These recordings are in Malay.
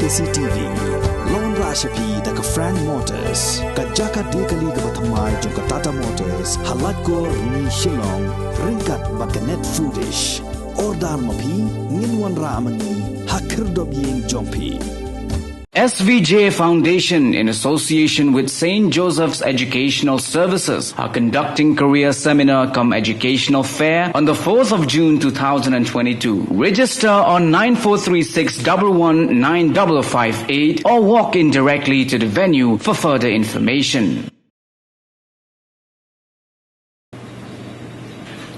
KCTV Lon Rashapi daga Frank Motors kajaka dekali ga bathamai jong Tata Motors halat ko ni Shillong ringkat bakanet foodish ordal mapi nginwan ramani hakir dobyeng jongpi. SVJ Foundation, in association with St. Joseph's Educational Services, are conducting career seminar cum educational fair on the 4th of June 2022. Register on 9436 11958 or walk in directly to the venue for further information.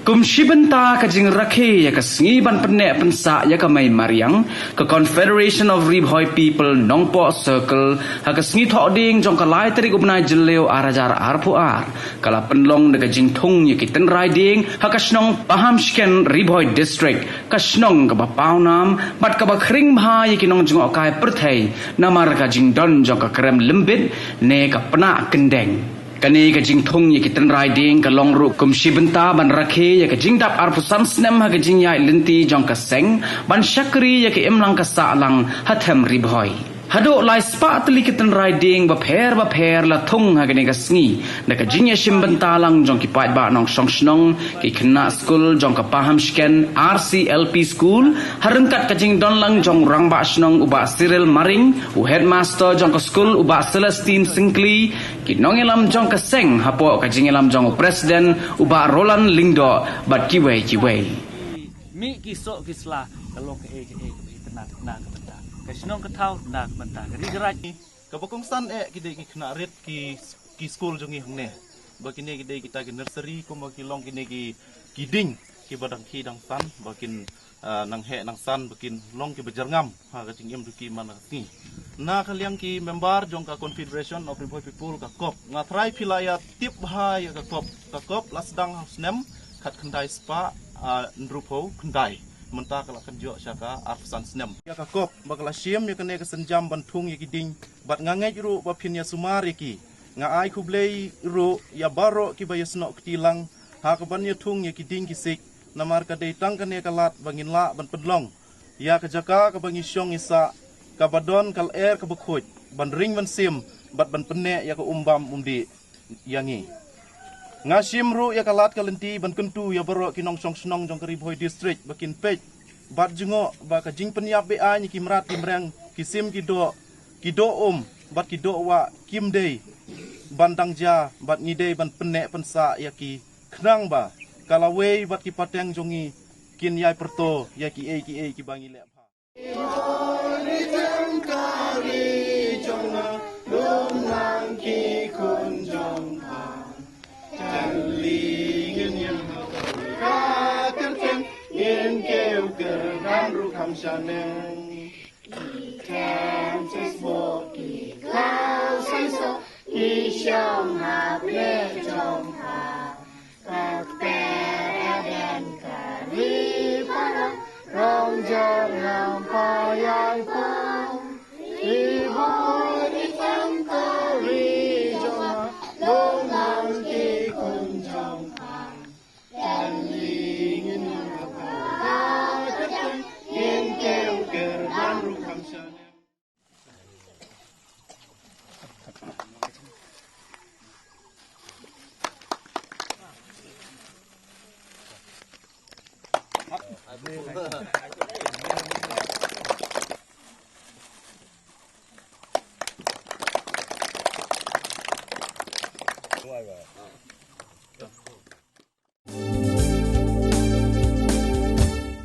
Kum shibanta ka jing rakhe ya ka sngiban penne pensa ya ka mai mariang ka Confederation of Ribhoi People Nongpo Circle ha ka sngi tho ding jong ka lai tari ubnai jileo arajar arpuar kala penlong de ka jing thung ya ki ten rai ding ha ka snong paham shken Ribhoi District ka snong ka ba paunam bat ka ba khring bha ya ki nong jong kai perthai namar ka jing don jong ka krem limbit ne ka pana kendeng kani ka jing thong ye kitan riding ka long ru kum shibenta ban rakhe ye ka jing dap arpu sam snem ha ka jing yai linti jong ka seng ban shakri ye ka imlang ka sa lang hathem ribhoi hado lai spa tli kitan riding ba pher la thong ha ka ni ka sngi na ka jing ye shimbenta lang jong ki pai ba nong song snong ki khna school jong ka paham shken RCLP school harengkat ka jing don lang jong rang ba snong uba Cyril Maring u headmaster jong ka school uba Celestine Sinkli ki nongelam jong ka seng hapo ka jingelam jong president uba Roland Lingdo bat kiwei mi ki so kisla kalong ke tenang ka benda ka sinong ka thau na benda ka rigraj ka bokong san ki de ki khna ret ki school jongi hangne bakine ki de kita ki nursery ko ma ki long ki ne ki ding ki badang ki dang san bakin nang he nang san bakin long ki bejarngam ha ka tingem du ki mana ni na kaliang ki member jong ka Confederation of Ribhoi People ka kop ngatrai pilaya tip bahai ka kop lasdang snem khat khandai spa nrupo khandai mentah kala kenjo syaka arsan snem ya ka kop bakala siem ya kene ka senjam bantung ya kiding bat ngangai ru ba phinya sumari ki nga ai khublei ru ya baro ki bayasno ktilang ha ka ban ya thung ya kiding kisik namar ka dei tang kane kalat bangin la ban pedlong ya ka jaka ka bangi syong isa ka badon kal air ka bukhoj ban ring ban sim bat ban penne ya ka umbam umdi yangi ngasim ru ya kalat kalenti ban kentu ya baro kinong song snong jong Ribhoi District bakin pej bat jungo ba ka jing penyap be a ni kimrat kimrang kisim kido bat kido wa kim dei bandang ja bat ngide ban penne pensa ya ki khnang ba kalawe bat ki pateng jongi kin yai perto ya ki e ki bangi le pha Chanel Kansas walkie clouds and so he shall